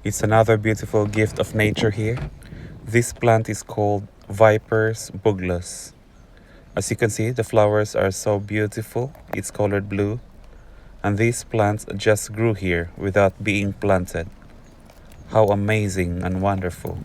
It's another beautiful gift of nature here. This plant is called Viper's Buglus. As you can see, the flowers are so beautiful. It's colored blue. And these plants just grew here without being planted. How amazing and wonderful.